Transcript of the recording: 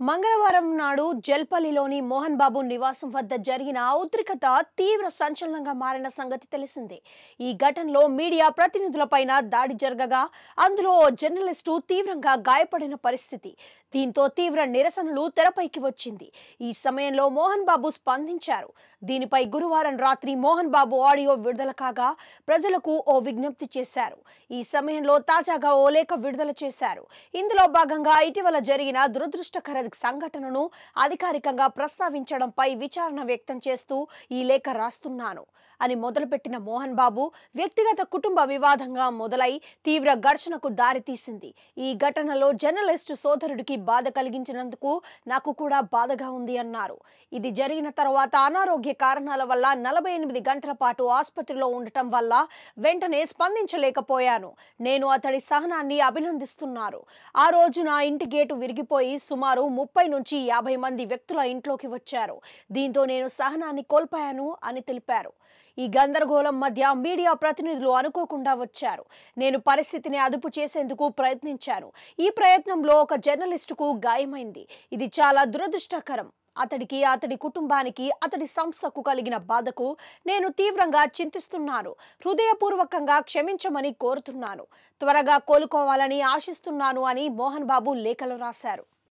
మంగళవారం నాడు జల్పల్లిలోని మోహన్ బాబు నివాసం వద్ద జరిగిన ఉద్రిక్తత తీవ్ర సంచలనంగా మారిన సంగతి తెలిసిందే. ఈ ఘటనలో మీడియా ప్రతినిధులపైన దాడి జరగగా అందులో ఓ జర్నలిస్టు తీవ్రంగా గాయపడిన పరిస్థితి. దీంతో తీవ్ర నిరసనలు తెరపైకి వచ్చింది. ఈ సమయంలో మోహన్ బాబు స్పందించారు. దీనిపై గురువారం రాత్రి మోహన్ బాబు ఆడియో విడుదల కాగా ప్రజలకు ఓ విజ్ఞప్తి చేశారు. ఈ సమయంలో తాజాగా ఓ లేఖ విడుదల చేశారు. ఇందులో భాగంగా ఇటీవల జరిగిన దురదృష్టకర సంఘటనను అధికారికంగా ప్రస్తావించడంపై విచారణ వ్యక్తం చేస్తూ ఈ లేఖ రాస్తున్నాను అని మొదలుపెట్టిన మోహన్ బాబు వ్యక్తిగత కుటుంబ వివాదంగా మొదలై తీవ్ర ఘర్షణకు దారితీసింది. ఈ ఘటనలో జర్నలిస్టు సోదరుడికి బాధ కలిగించినందుకు నాకు కూడా బాధగా ఉంది అన్నారు. ఇది జరిగిన తర్వాత అనారోగ్య కారణాల వల్ల 48 గంటల పాటు ఆసుపత్రిలో ఉండటం వల్ల వెంటనే స్పందించలేకపోయాను. నేను అతడి సహనాన్ని అభినందిస్తున్నాను. ఆ రోజు నా ఇంటి గేటు విరిగిపోయి సుమారు 30 నుంచి 50 మంది వ్యక్తుల ఇంట్లోకి వచ్చారు. దీంతో నేను సహనాన్ని కోల్పోయాను అని తెలిపారు. ఈ గందరగోళం మధ్య మీడియా ప్రతినిధులు అనుకోకుండా వచ్చారు. నేను పరిస్థితిని అదుపు చేసేందుకు ప్రయత్నించాను. ఈ ప్రయత్నంలో ఒక జర్నలిస్టుకు గాయమైంది. ఇది చాలా దురదృష్టకరం. అతడికి, అతడి కుటుంబానికి, అతడి సంస్థకు కలిగిన బాధకు నేను తీవ్రంగా చింతిస్తున్నాను. హృదయపూర్వకంగా క్షమించమని కోరుతున్నాను. త్వరగా కోలుకోవాలని ఆశిస్తున్నాను అని మోహన్ బాబు లేఖలో రాశారు.